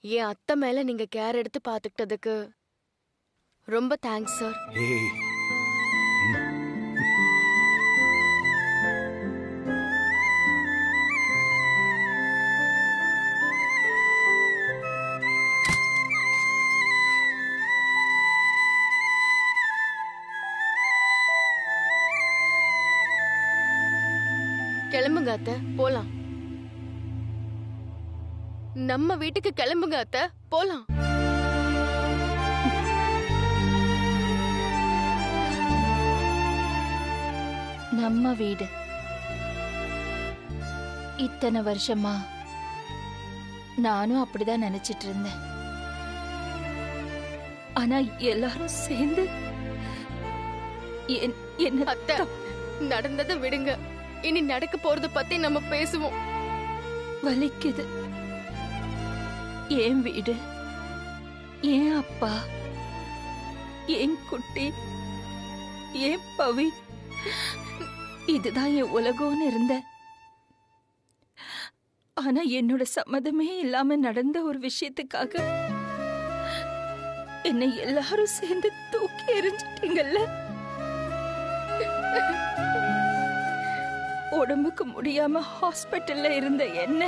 என் அத்தை மேல நீங்க கேர் எடுத்து பாத்துக்கிட்டதுக்கு ரொம்ப தேங்க்ஸ் சார். ஏய் கிளம்புங்க அத்தை, போலாம். நம்ம வீட்டுக்கு கிளம்புங்க அத்தை, போலாம். நம்ம வீடு இத்தனை வருஷமா நானும் அப்படிதான் நினைச்சிட்டு இருந்தேன். ஆனா எல்லாரும் சேர்ந்து என்ன அத்தை, நடந்ததை விடுங்க. இனி நடக்க போறத பத்தி நம்ம பேசுவோம். வலிக்குது. என் வீடு, என் அப்பா, என் குட்டி, என் பவி, இதுதான் என் உலகம்னு இருந்த. ஆனா என்னோட சம்மதமே இல்லாம நடந்த ஒரு விஷயத்துக்காக என்னை எல்லாரும் சேர்ந்து தூக்கி எறிஞ்சிட்டீங்கல்ல. உடம்புக்கு முடியாம ஹாஸ்பிட்டல்ல இருந்த என்ன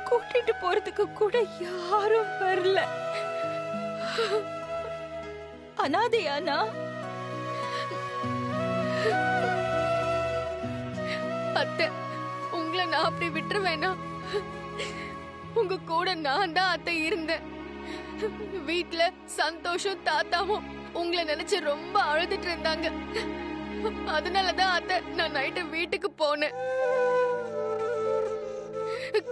கூட்டிட்டு போறதுக்கு கூட யாரும் வரல. அனாதையானா? அத்தை, உங்களை நான் அப்படி விட்டுருவேனா? உங்க கூட நான் தான் அத்தை இருந்தேன். வீட்டுல சந்தோஷம் தாத்தாவும் உங்களை நினைச்சு ரொம்ப அழுதுட்டு இருந்தாங்க. அதனாலதான் அத்தை நான் நைட்டு வீட்டுக்கு போனேன்.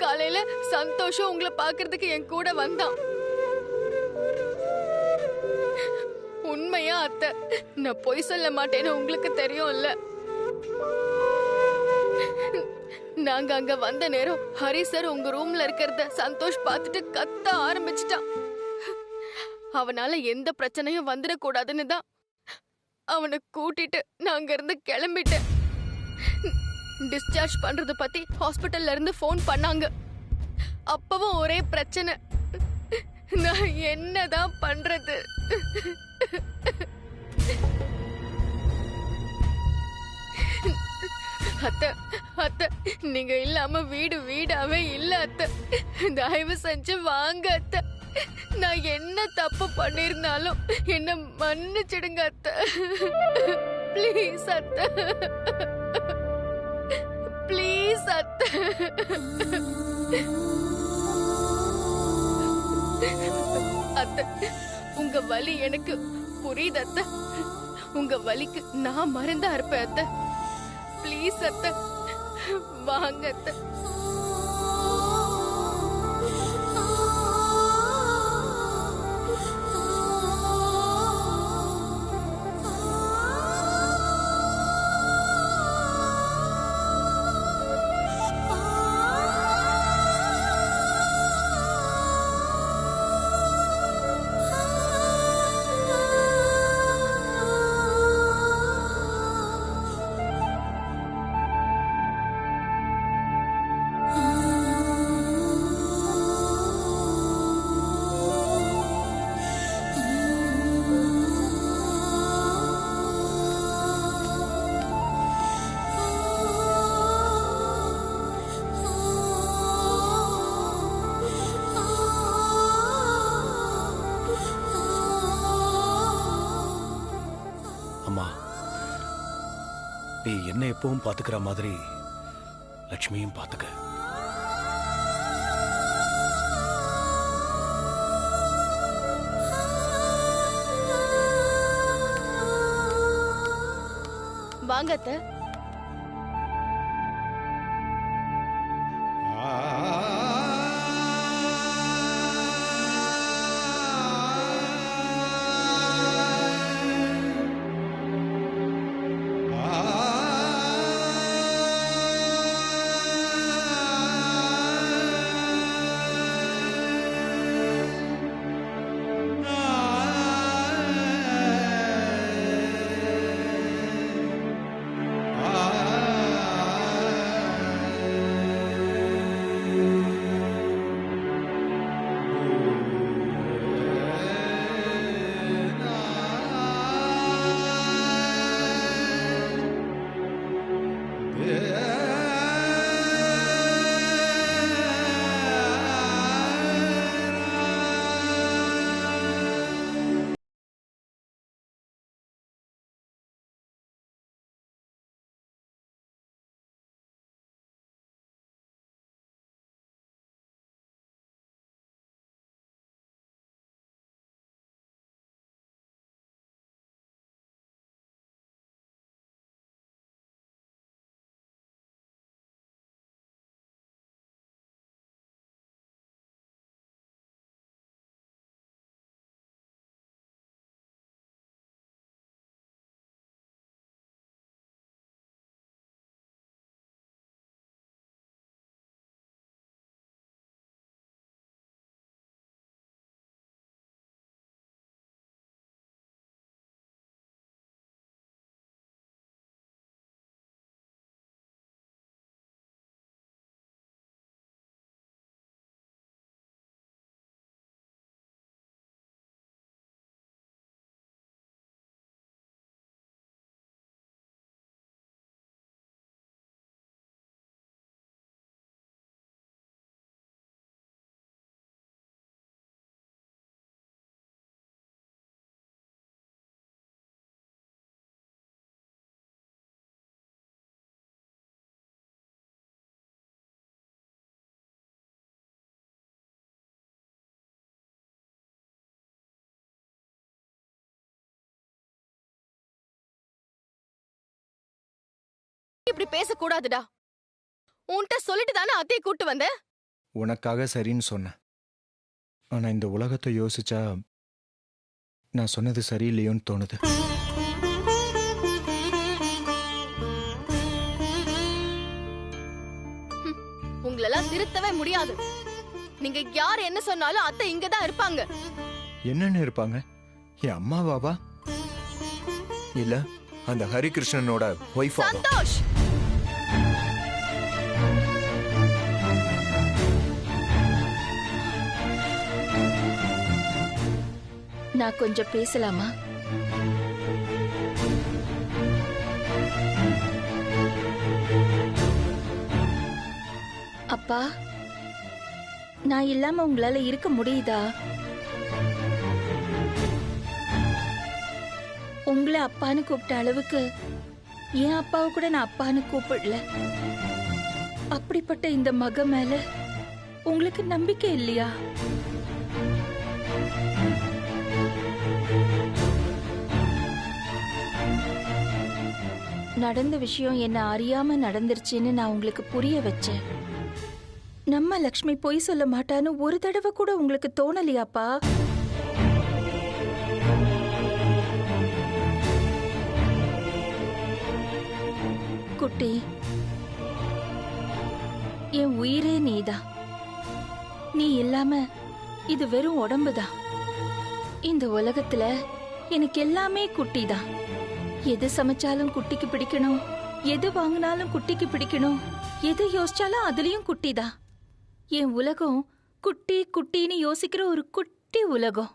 காலையில சந்தோஷம் உங்களை பாக்குறதுக்கு என் கூட வந்தான். உண்மையா அத்தை, நான் பொய் சொல்ல மாட்டேன்னு உங்களுக்கு தெரியும்ல. நாங்க அங்க வந்த நேரம் ஹரி சார் உங்க ரூம்ல இருக்கிறத சந்தோஷ் பார்த்துட்டு கத்த ஆரம்பிச்சிட்டான். அவனால எந்த பிரச்சனையும் வந்துடக்கூடாதுன்னு தான் அவனை கூட்டிட்டு நான் அங்க இருந்து கிளம்பிட்டேன். டிஸ்சார்ஜ் பண்றத பத்தி ஹாஸ்பிட்டல்ல இருந்து போன் பண்ணாங்க. அப்பவும் ஒரே பிரச்சனை. நான் என்னதான் பண்றது? அத்தை, அத்தை, நீங்க இல்லாம வீடு வீடாவே இல்ல அத்தை. தயவு செஞ்சு வாங்க அத்தை. நான் என்ன தப்பு பண்ணிருந்தாலும் என்ன மன்னிச்சிடுங்க அத்தை. ப்ளீஸ் அத்தை, ப்ளீஸ் அத்தை. அத்தை, உங்க வலி எனக்கு புரியுது அத்தை. உங்க வலிக்கு நான் மருந்தா இருப்பேன் அத்தை. ப்ளீஸ் அத்தை, வாங்க அத்தை. நீ என்ன எப்பவும் பாத்துக்கிற மாதிரி லட்சுமியும் பாத்துக்க. வாங்க அத்தை. இப்படி பேசக்கூடாதுடா. உன்கிட்ட சொல்லிட்டு தானே அத்தையை கூட்டு வந்த. உனக்காக சரின்னு சொன்னேன். ஆனா இந்த உலகத்தை யோசிச்சா நான் சொன்னது சரியில்லையோன்னு தோணுது. உங்களெல்லாம் திருத்தவே முடியாது. நீங்க யார் என்ன சொன்னாலும் அத்தை இங்கதான் இருப்பாங்க. என்னன்னு இருப்பாங்க? என் அம்மாவாவா இல்ல அந்த ஹரிகிருஷ்ணனோட ஒய்ஃபா? சந்தோஷ், நான் கொஞ்சம் பேசலாமா? அப்பா, நான் இல்லாம உங்களால இருக்க முடியுதா? உங்களை அப்பான்னு கூப்பிட்ட அளவுக்கு என் அப்பாவை கூட நான் அப்பான்னு கூப்பிடல. அப்படிப்பட்ட இந்த மக மேல உங்களுக்கு நம்பிக்கை இல்லையா? நடந்த விஷயம் என்ன அறியாம நடந்துருச்சுன்னு நான் உங்களுக்கு புரிய வச்சேன். நம்ம லக்ஷ்மி பொய் சொல்ல மாட்டான்னு ஒரு தடவை கூட உங்களுக்கு தோணலையாப்பா? குட்டி, என் உயிரே நீதான். நீ இல்லாம இது வெறும் உடம்புதான். இந்த உலகத்துல எனக்கு எல்லாமே குட்டிதான். எது சமைச்சாலும் குட்டிக்கு பிடிக்கணும், எது வாங்கினாலும் குட்டிக்கு பிடிக்கணும், எது யோசிச்சாலும் அதுலயும் குட்டிதான். என் உலகம் குட்டி குட்டின்னு யோசிக்கிற ஒரு குட்டி உலகம்.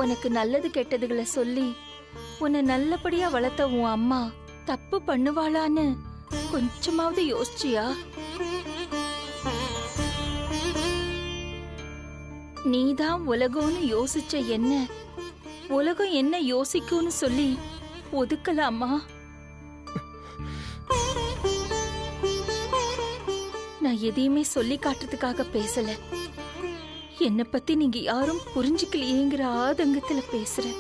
உனக்கு நல்லது கெட்டதுகளை சொல்லி உன்னை நல்லபடியா வளர்த்த உன் அம்மா தப்பு பண்ணுவாளான்னு கொஞ்சமாவது யோசிச்சியா? நீதான் உலகம்னு யோசிச்ச என்ன உலகம் என்ன யோசிக்கும்னு சொல்லி ஒதுக்கலாமா? நான் எதையுமே சொல்லி காட்டுறதுக்காக பேசல. என்னை பத்தி நீங்க யாரும் புரிஞ்சுக்கலையேங்கிற ஆதங்கத்துல பேசுறேன்.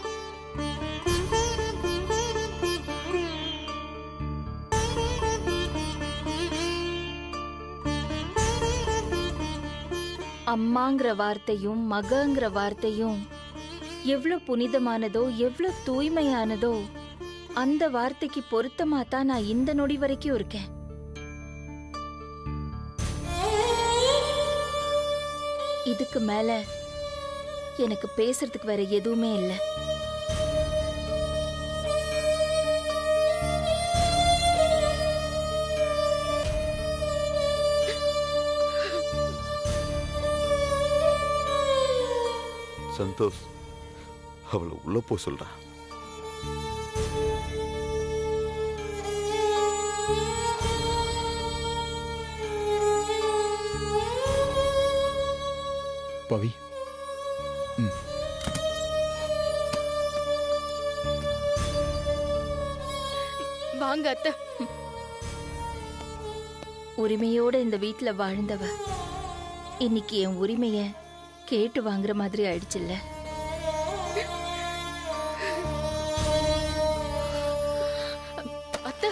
அம்மாங்கிற வார்த்தையும் மகங்கிற வார்த்தையும் எவ்வளவு புனிதமானதோ எவ்வளவு தூய்மையானதோ அந்த வார்த்தைக்கு பொருத்தமாதான் நான் இந்த நொடி வரைக்கும் இருக்கேன். இதுக்கு மேல எனக்கு பேசுறதுக்கு வேற எதுவுமே இல்லை. சந்தோஷ், அவளை உள்ள போ சொல்றா. பவி, வாங்க அத்தை. உரிமையோட இந்த வீட்டுல வாழ்ந்தவ இன்னைக்கு என் உரிமைய கேட்டு வாங்குற மாதிரி ஆயிடுச்சுல்ல. அத்தை,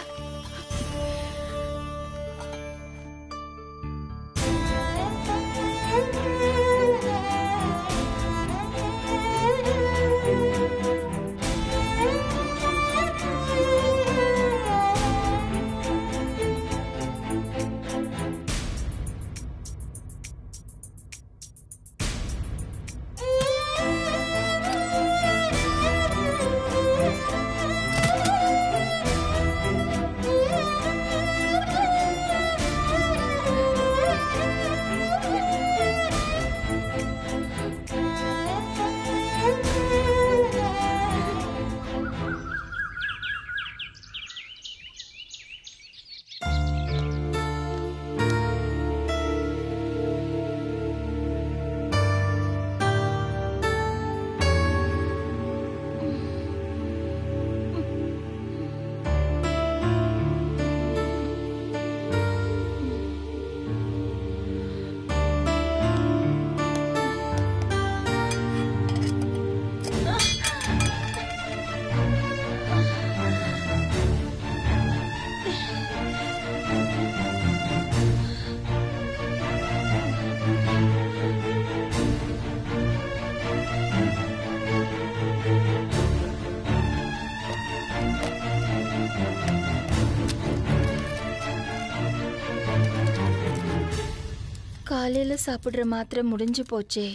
காலையில சாப்பிடுற மாத்திரை முடிஞ்சு போச்சே.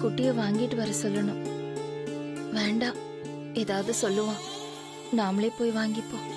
குட்டிய வாங்கிட்டு வர சொல்லணும். வேண்டாம், ஏதாவது சொல்லுவான். நாமளே போய் வாங்கிப்போம்.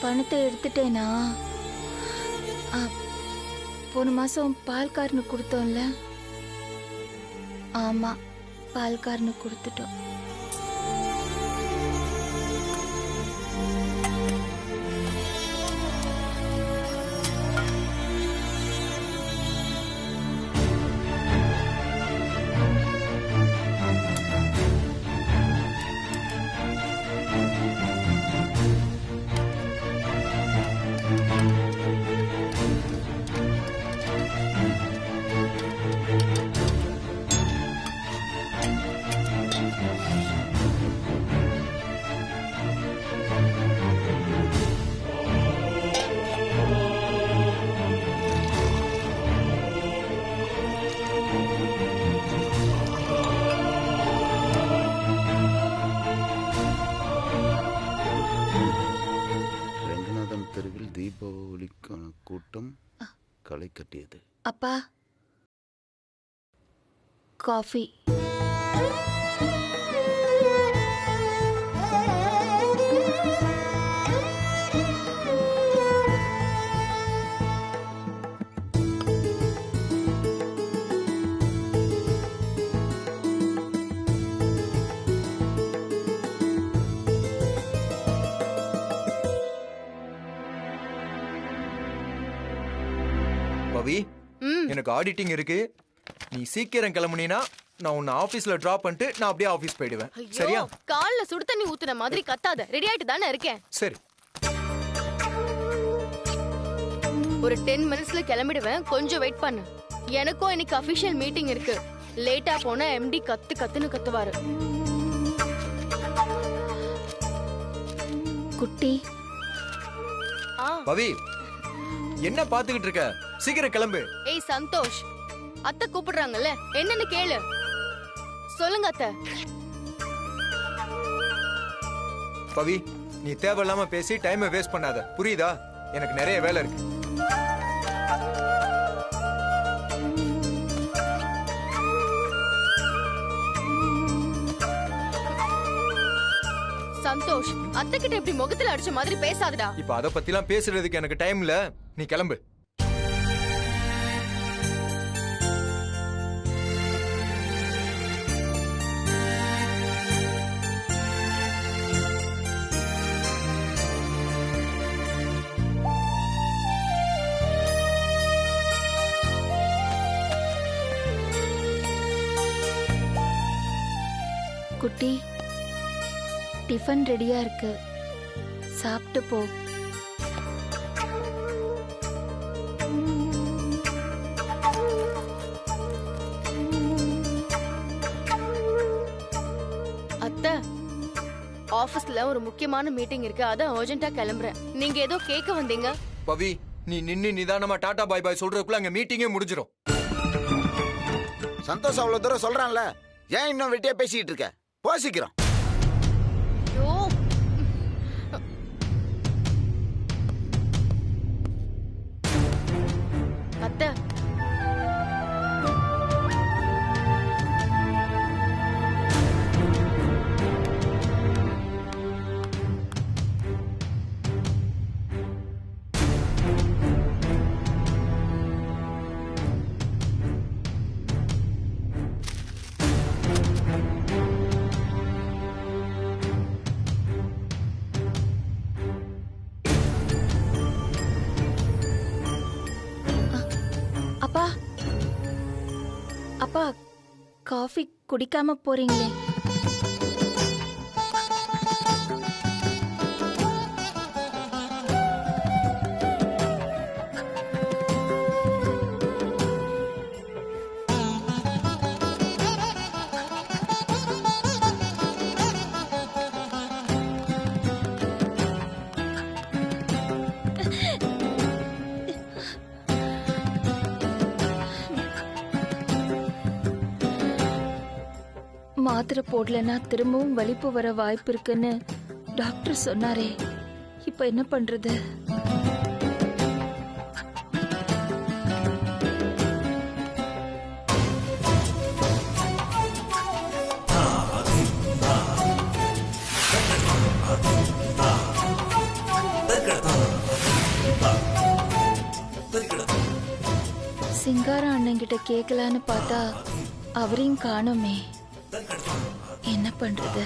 பணத்தை எடுத்துட்டேனா? போன மாசம் பால்காரனுக்கு கொடுத்தோம்ல. ஆமா, பால்காரனுக்கு கொடுத்துட்டோம். தெருவில் தீபாவளிக்கான கூட்டம் களை கட்டியது. அப்பா, காஃபி. பவி, எனக்கு ஆடிட்டிங் இருக்கு. நீ சீக்கிரம் கிளம்புனீனா நான் உன்னை ஆபீஸ்ல டிராப் பண்ணிட்டு நான் அப்படியே ஆபீஸ் போயிடுவேன். சரியா? கால்ல சுடு தண்ணி ஊத்துன மாதிரி கத்தாத. ரெடி ஆயிட்டு தானே இருக்கேன். சரி. ஒரு 10 மினிட்ஸ்ல கிளம்பிடுவேன். கொஞ்சம் வெயிட் பண்ணு. எனக்கும் இன்னைக்கு அபிஷியல் மீட்டிங் இருக்கு. லேட்டா போனா எம்டி கத்துன்னு கத்துவாரு. குட்டி. பவி, என்ன பாத்துக்கிட்டு இருக்க? சீக்கிரம் கிளம்பு. ஏய் சந்தோஷ், அத்தை கூப்பிடுறாங்கல்ல, என்னன்னு கேளு. சொல்லுங்க அத்தை. பவி, நீ தேவையில்லாம பேசி டைமை வேஸ்ட் பண்ணாத, புரியுதா? எனக்கு நிறைய வேலை இருக்கு. சந்தோஷ், அத்தை கிட்ட இப்படி முகத்துல அடிச்ச மாதிரி பேசாதடா. இப்ப அத பத்திலாம் பேசுறதுக்கு எனக்கு டைம் இல்ல. நீ கிளம்பு. குட்டி, டிஃபன் ரெடியா இருக்கு, சாப்பிட்டு போ. அத்தை, ஆபீஸ்ல ஒரு முக்கியமான மீட்டிங் இருக்கு, அதான் அர்ஜென்ட்டா கிளம்புறேன். நீங்க ஏதோ கேட்க வந்தீங்க. பவி, நீ நின்னு நிதானமா டாடா பாய் பாய் சொல்றதுக்குள்ள அங்க மீட்டிங்கே முடிஞ்சிரும். சந்தோஷ் அவ்வளவு தூரம் சொல்றான்ல, ஏன் இன்னும் வெட்டியா பேசிட்டு இருக்க? போ சீக்கிரம். ஐயோ, அத்தை, அப்பா, அப்பா, காஃபி குடிக்காம போறீங்களே? மாத்திரை போடலன்னா திரும்பவும் வலிப்பு வர வாய்ப்பு இருக்குன்னு டாக்டர் சொன்னாரே. இப்ப என்ன பண்றது? சிங்காரம் அண்ணன் கிட்ட கேட்கலான்னு பார்த்தா அவரையும் காணோமே. என்ன பண்றது?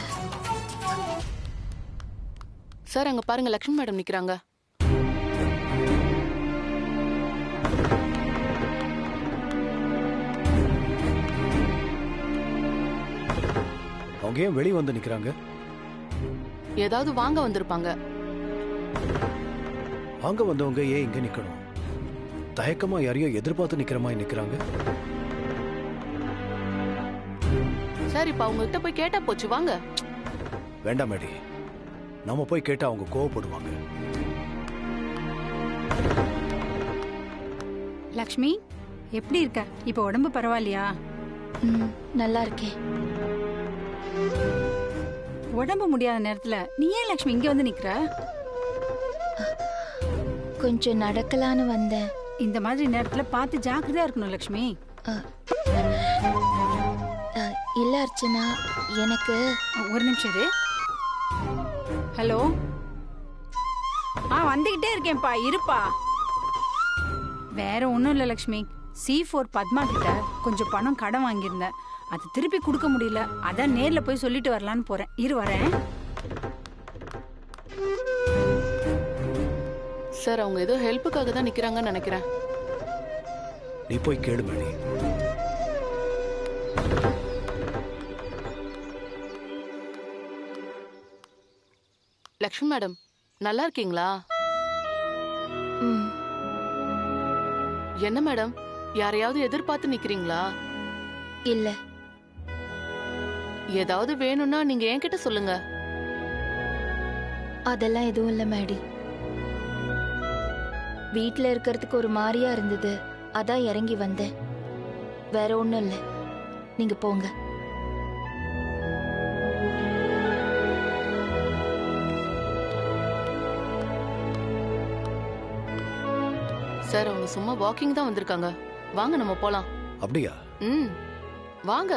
சார் அங்க பாருங்க, லட்சுமி மேடம் நிக்கிறாங்க. அவங்க ஏன் வெளியே வந்து நிக்கிறாங்க? ஏதாவது வாங்க வந்திருப்பாங்க. வாங்க வந்தவங்க ஏன் இங்க நிக்கணும்? தயக்கமா யாரையோ எதிர்பார்த்து நிக்கிற மாதிரி நிக்கிறாங்க. சார் இப்ப அவங்க கிட்ட போய் கேட்டா போச்சு, வாங்க. வேண்டாம் மேடி, நம்ம போய் கேட்டா அவங்க கோவப்படுவாங்க. லக்ஷ்மி, எப்படி இருக்க? இப்ப உடம்பு பரவாயில்லையா? நல்லா இருக்கேன். உடம்பு முடியாத நேரத்துல நீ ஏன் லக்ஷ்மி இங்க வந்து நிக்கிற? கொஞ்சம் நடக்கலான்னு வந்தேன். இந்த மாதிரி நேரத்துல பார்த்து ஜாக்கிரதையா இருக்கணும் லக்ஷ்மி. இல்ல அர்ச்சனா, எனக்கு ஒரு நிமிஷம் இரு. ஹலோ, வந்துகிட்டே இருக்கேன்ப்பா, இருப்பா. வேற ஒண்ணும் இல்ல லக்ஷ்மி, C4 பத்மா கிட்ட கொஞ்சம் பணம் கடன் வாங்கியிருந்தேன். அது திருப்பி கொடுக்க முடியல. அதான் நேர்ல போய் சொல்லிட்டு வரலான்னு போறேன். இரு வரேன். சார் அவங்க ஏதோ ஹெல்ப்புக்காக தான் நிக்கிறாங்கன்னு நினைக்கிறேன். நீ போய் கேளு மேடி. லக்ஷ்மி மேடம் நல்லா இருக்கீங்களா? என்ன மேடம், யாரையாவது எதிர்பார்த்து நிக்கிறீங்களா? இல்ல. ஏதாவது வேணும்னா நீங்க என்கிட்ட சொல்லுங்க. அதெல்லாம் எதுவும் இல்ல மேடி. வீட்ல இருக்கிறதுக்கு ஒரு மாதிரியா இருந்தது, அதான் இறங்கி வந்தேன். வேற ஒண்ணும் இல்ல, நீங்க போங்க. சார் அவங்க சும்மா வாக்கிங் தான் வந்திருக்காங்க. வாங்க நம்ம போலாம். அப்படியா? வாங்க.